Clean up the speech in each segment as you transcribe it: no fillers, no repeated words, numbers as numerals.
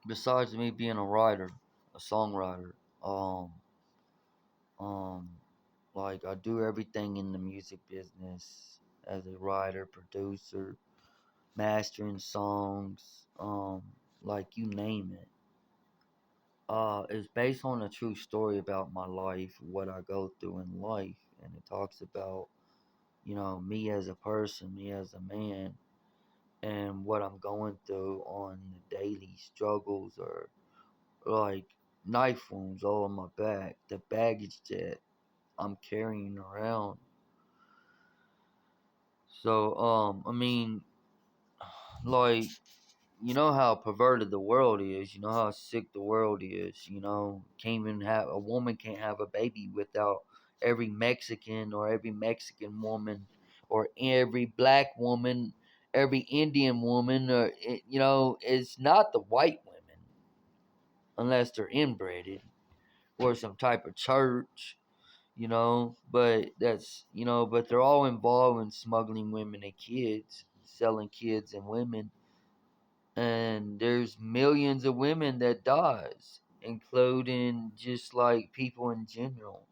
besides me being a writer, a songwriter, um, um, like I do everything in the music business as a writer, producer, mastering songs, like you name it. It's based on a true story about my life, what I go through in life, and it talks about, me as a person, me as a man, and what I'm going through on the daily struggles or like knife wounds all on my back, the baggage that I'm carrying around. So, I mean, like, you know how perverted the world is. You know how sick the world is. Can't even have a woman can't have a baby without every Mexican or every Mexican woman or every black woman, every Indian woman, or it's not the white women unless they're inbred or some type of church. But they're all involved in smuggling women and kids, selling kids and women, and there's millions of women that dies, including just like people in general.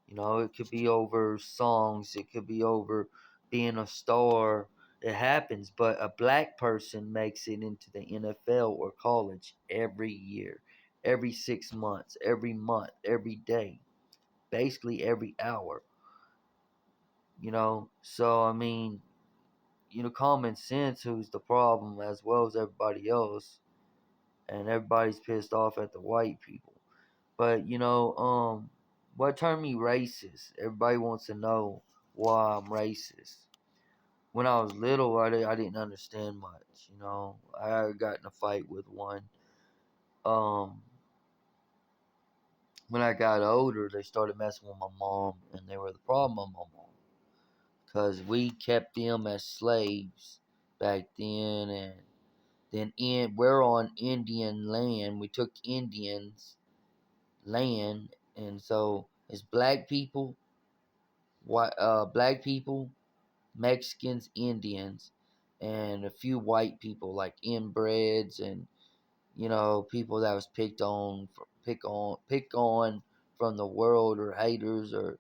It could be over songs, it could be over being a star. It happens, but a black person makes it into the NFL or college every year, every 6 months, every month, every day, basically every hour. So I mean, common sense who's the problem as well as everybody else, and everybody's pissed off at the white people. But what turned me racist? Everybody wants to know why I'm racist. When I was little, I didn't understand much. I got in a fight with one. Um, when I got older, they started messing with my mom, and they were the problem with my mom because we kept them as slaves back then, and we're on Indian land. We took Indians land, and so it's black people, Mexicans, Indians, and a few white people like inbreds and people that was pick on from the world, or haters, or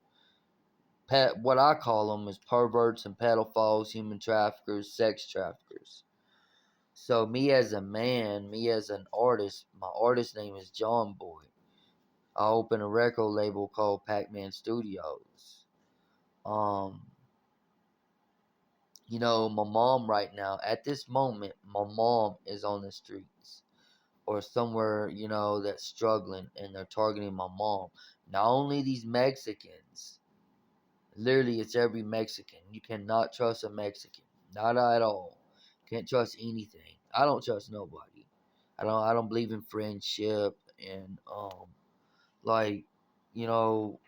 what I call them is perverts and pedophiles, human traffickers, sex traffickers. So me as a man, me as an artist, my artist name is John Boy. I opened a record label called Pac-Man Studios. Um, my mom right now, at this moment, my mom is on the streets or somewhere, that's struggling, and they're targeting my mom. Not only these Mexicans, literally it's every Mexican. You cannot trust a Mexican. Not at all. Can't trust anything. I don't trust nobody. I don't believe in friendship and like, you know,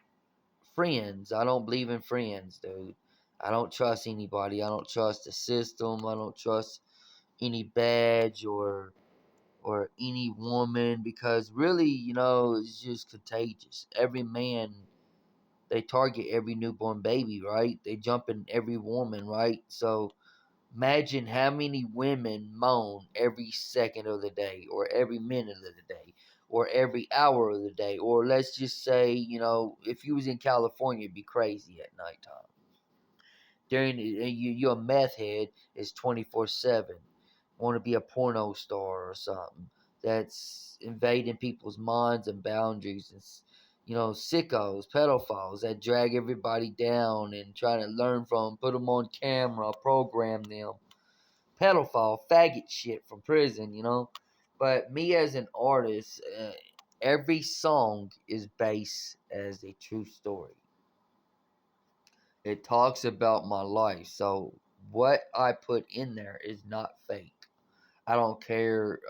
friends. I don't believe in friends, dude. I don't trust anybody. I don't trust the system. I don't trust any badge or any woman, because really, it's just contagious. Every man, they target every newborn baby, right? They jump in every woman, right? So imagine how many women moan every second of the day, or every minute of the day, or every hour of the day. Or let's just say, if you was in California, it'd be crazy at nighttime. You're a meth head is 24/7. Want to be a porno star or something that's invading people's minds and boundaries, and sickos, pedophiles that drag everybody down and trying to learn from 'em, put them on camera, program them, pedophile faggot shit from prison. But me as an artist, every song is based as a true story. It talks about my life. So what I put in there is not fake. I don't care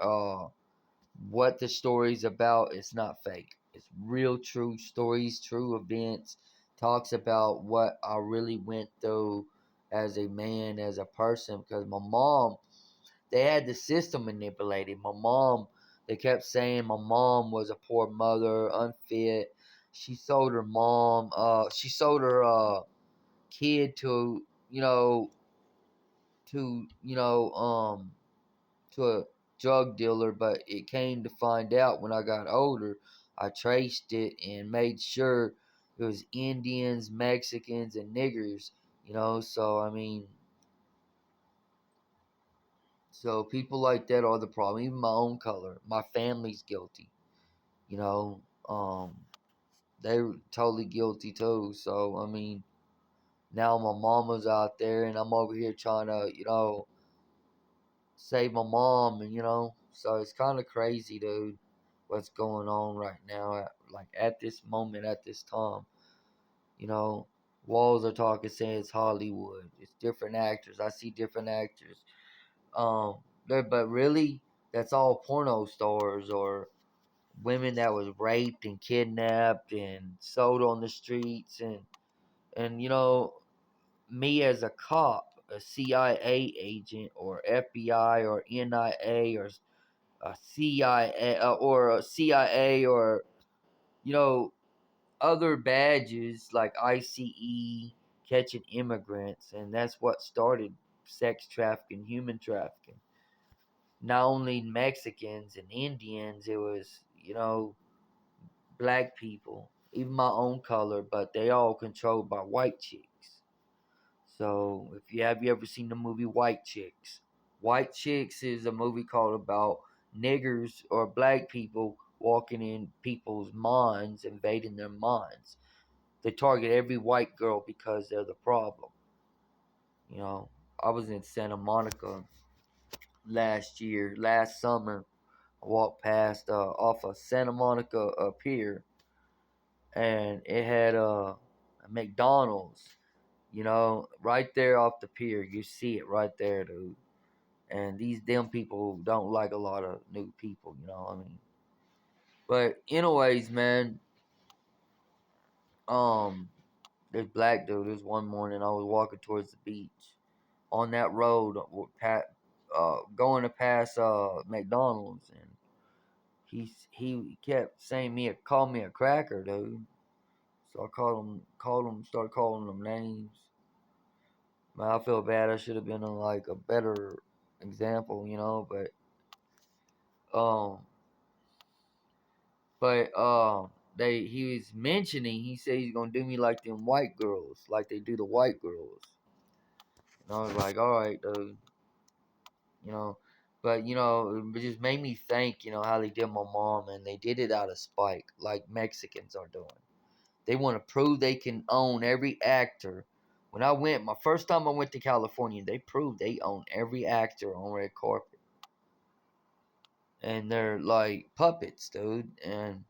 what the story's about. It's not fake. It's real, true stories, true events. Talks about what I really went through as a man, as a person. Because my mom, they had the system manipulated. My mom, they kept saying my mom was a poor mother, unfit. She sold her mom. She sold her kid to you know to a drug dealer, but it came to find out when I got older, I traced it and made sure it was Indians, Mexicans, and niggers, you know. So, I mean, so people like that are the problem. Even my own color, my family's guilty, you know. They're totally guilty too. So, I mean, now my mama's out there and I'm over here trying to, save my mom, and so it's kind of crazy, dude, what's going on right now, like at this moment, at this time. You know, walls are talking, saying it's Hollywood, it's different actors. I see different actors. Um, but really, that's all porno stars or women that was raped and kidnapped and sold on the streets, and me as a cop, a CIA agent, or FBI, or NIA, or a CIA, or a CIA, or you know other badges like ICE, catching immigrants, and that's what started sex trafficking, human trafficking. Not only Mexicans and Indians, it was black people, even my own color, but they all controlled by white chicks. So if you ever seen the movie White Chicks? White Chicks is a movie called about niggers or black people walking in people's minds, invading their minds. They target every white girl because they're the problem. You know, I was in Santa Monica last summer. I walked past off of Santa Monica pier, and it had a McDonald's. Right there off the pier. You see it right there, dude. And these damn people don't like a lot of new people, I mean. But anyways, man, um, this black dude. This one morning, I was walking towards the beach on that road, going to pass McDonald's, and he kept saying called me a cracker, dude. So I started calling him names. Man, I feel bad. I should have been like a better example, um, but he was mentioning. He said he's gonna do me like them white girls, like they do the white girls. And I was like, all right, dude, you know. But it just made me think, how they did my mom, and they did it out of spite, like Mexicans are doing. They want to prove they can own every actor. When my first time I went to California, they proved they own every actor on red carpet, and they're like puppets, dude. And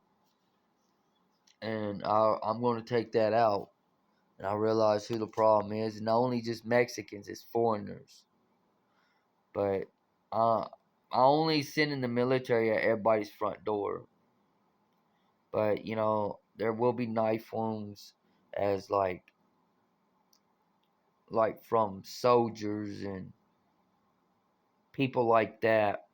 I'm going to take that out, and I realize who the problem is. Not only just Mexicans, it's foreigners. But I only send in the military at everybody's front door. But there will be knife wounds as like from soldiers and people like that.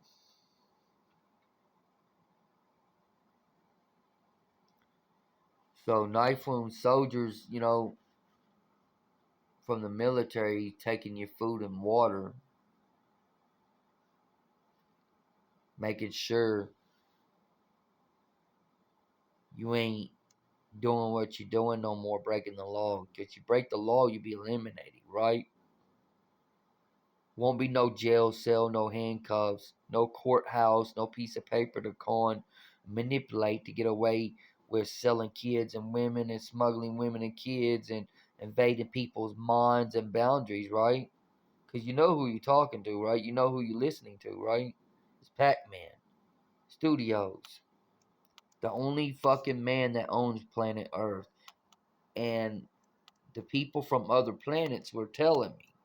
So knife wound soldiers, from the military taking your food and water, making sure you ain't doing what you're doing no more, breaking the law. Because you break the law, you be eliminated, right? Won't be no jail cell, no handcuffs, no courthouse, no piece of paper to manipulate to get away with selling kids and women and smuggling women and kids and invading people's minds and boundaries, right? Because you know who you're talking to, right? You know who you're listening to, right? It's Pac-Man Studios, the only fucking man that owns planet Earth. And the people from other planets were telling me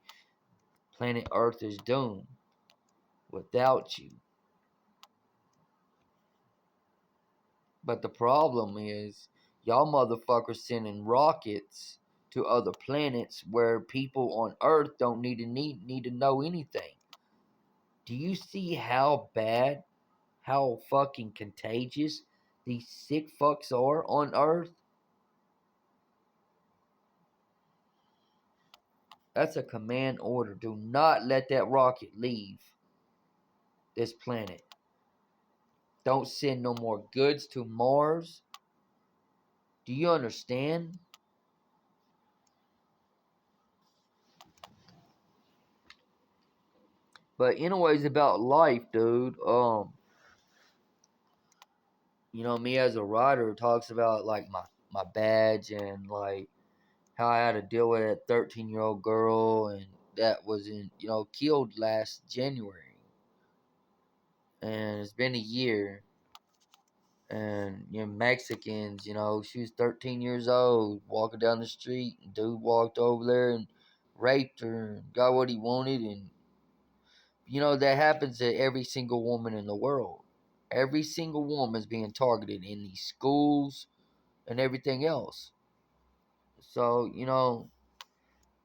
planet Earth is doomed without you. But the problem is, y'all motherfuckers sending rockets to other planets where people on Earth don't need to know anything. Do you see how bad, how fucking contagious these sick fucks are on Earth? That's a command order. Do not let that rocket leave this planet. Don't send no more goods to Mars. Do you understand? But anyways, about life, dude. Me as a writer talks about like my badge and like how I had to deal with a 13-year-old girl and that was killed last January. And it's been a year. And Mexicans, she was 13 years old, walking down the street, and dude walked over there and raped her and got what he wanted. And that happens to every single woman in the world. Every single woman's being targeted in these schools and everything else. So,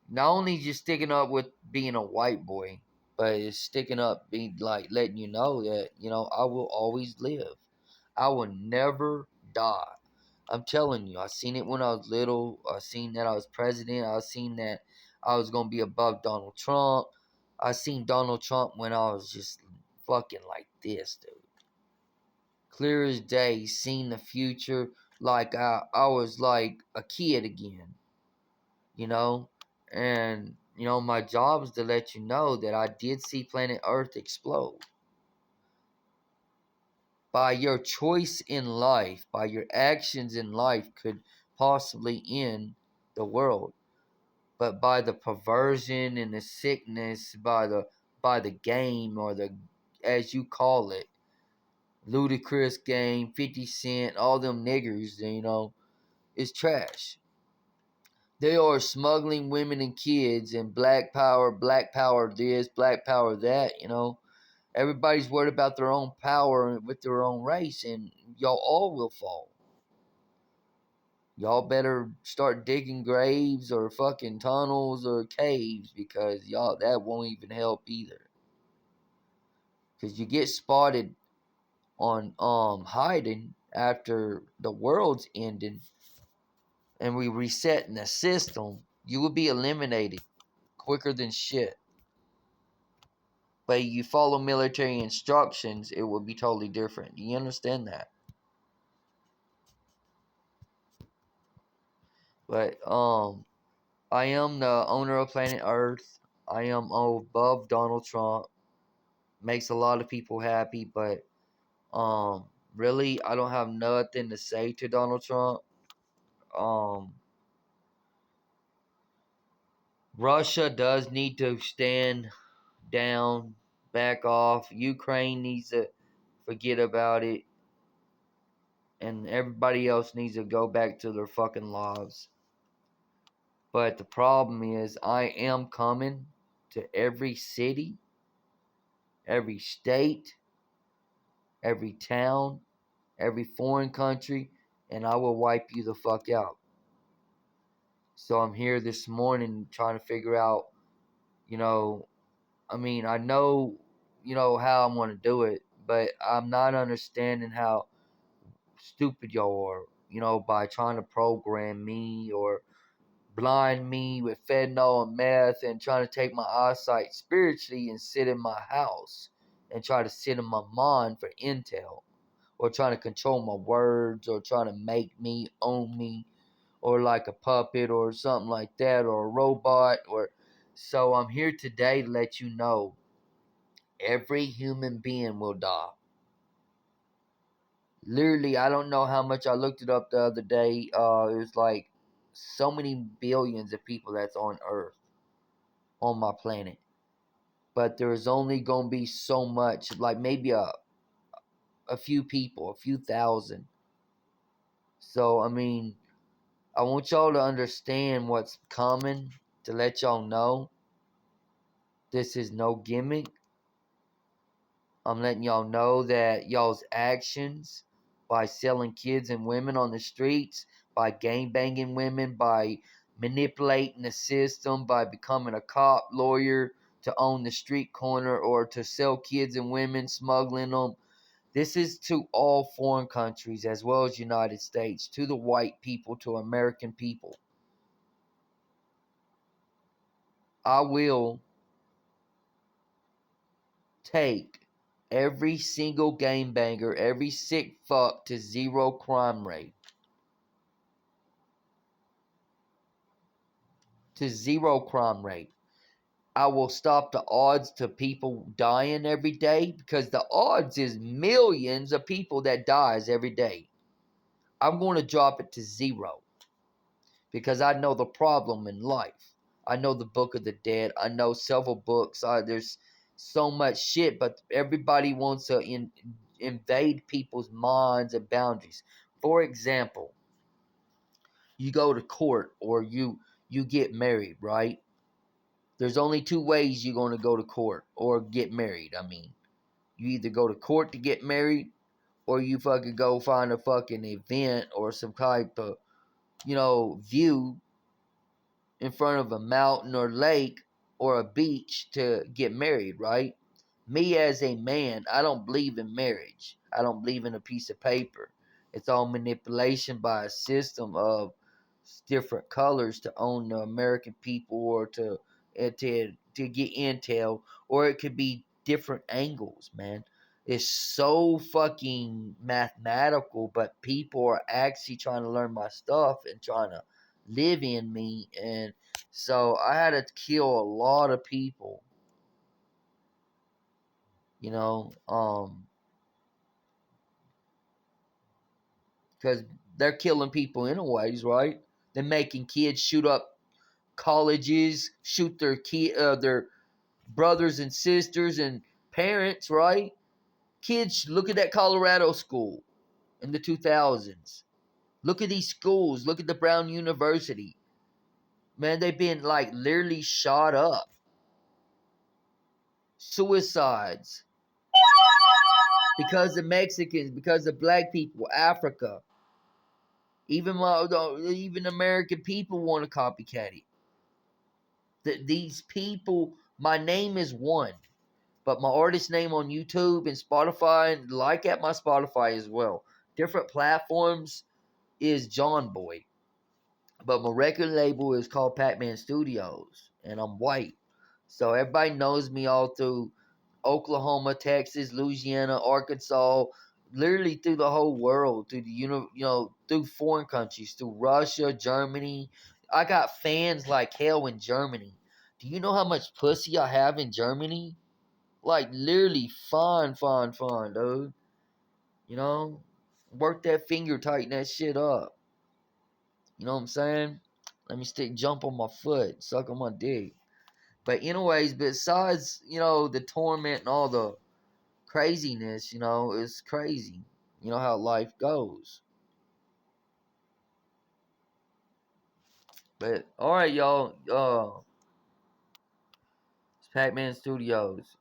not only just sticking up with being a white boy, but it's sticking up, being like letting you know that, I will always live. I will never die. I'm telling you, I seen it when I was little. I seen that I was president. I seen that I was gonna be above Donald Trump. I seen Donald Trump when I was just fucking like this, dude. Clear as day, seen the future like I was like a kid again, you know? And, my job is to let you know that I did see planet Earth explode. By your choice in life, by your actions in life, could possibly end the world. But by the perversion and the sickness, by the game, or the, as you call it, Ludicrous Game, 50 Cent, all them niggers, is trash. They are smuggling women and kids and black power this, black power that, Everybody's worried about their own power with their own race, and y'all all will fall. Y'all better start digging graves or fucking tunnels or caves, because y'all, that won't even help either. Because you get spotted on hiding after the world's ending and we resetting the system, you will be eliminated quicker than shit. But you follow military instructions, it will be totally different. Do you understand that? But I am the owner of planet Earth. I am above Donald Trump. Makes a lot of people happy, but really I don't have nothing to say to Donald Trump. Russia does need to stand down, back off. Ukraine needs to forget about it, and everybody else needs to go back to their fucking lives. But the problem is, I am coming to every city, every state, every town, every foreign country, and I will wipe you the fuck out. So I'm here this morning trying to figure out, I know, how I'm going to do it, but I'm not understanding how stupid y'all are, by trying to program me or blind me with fentanyl and meth and trying to take my eyesight spiritually and sit in my house and try to sit in my mind for intel, or trying to control my words, or trying to make me own me, or like a puppet or something like that, or a robot. Or so I'm here today to let you know every human being will die. Literally, I don't know how much. I looked it up the other day. It was like so many billions of people that's on Earth, on my planet. But there's only gonna be so much, like maybe a few people, a few thousand. So I want y'all to understand what's coming, to let y'all know this is no gimmick. I'm letting y'all know that y'all's actions, by selling kids and women on the streets, by gang banging women, by manipulating the system, by becoming a cop, lawyer, to own the street corner, or to sell kids and women, smuggling them. This is to all foreign countries as well as United States, to the white people, to American people. I will take every single game banger, every sick fuck to zero crime rate. To zero crime rate. I will stop the odds to people dying every day because the odds is millions of people that dies every day. I'm going to drop it to zero because I know the problem in life. I know the Book of the Dead. I know several books. There's so much shit, but everybody wants to invade people's minds and boundaries. For example, you go to court or you get married, right? There's only two ways you're going to go to court or get married. I mean, you either go to court to get married or you fucking go find a fucking event or some type of, view in front of a mountain or lake or a beach to get married, right? Me as a man, I don't believe in marriage. I don't believe in a piece of paper. It's all manipulation by a system of different colors to own the American people or to get intel, or it could be different angles, man. It's so fucking mathematical, but people are actually trying to learn my stuff and trying to live in me, and so I had to kill a lot of people, you know, because they're killing people anyways, right? They're making kids shoot up colleges, shoot their brothers and sisters and parents, right? Kids, look at that Colorado school in the 2000s. Look at these schools. Look at the Brown University. Man, they've been like literally shot up. Suicides because of Mexicans, because of black people, Africa. Even American people want to copycat it. These people, my name is one, but my artist name on YouTube and Spotify, and like at my Spotify as well, different platforms, is John Boy. But my record label is called Pac-Man Studios, and I'm white. So everybody knows me all through Oklahoma, Texas, Louisiana, Arkansas, literally through the whole world, through through foreign countries, through Russia, Germany. I got fans like hell in Germany. Do you know how much pussy I have in Germany? Like literally fine, dude. You know? Work that finger, tighten that shit up. You know what I'm saying? Let me jump on my foot, suck on my dick. But anyways, besides, the torment and all the craziness, it's crazy. You know how life goes. But alright, y'all. It's Pac-Man Studios.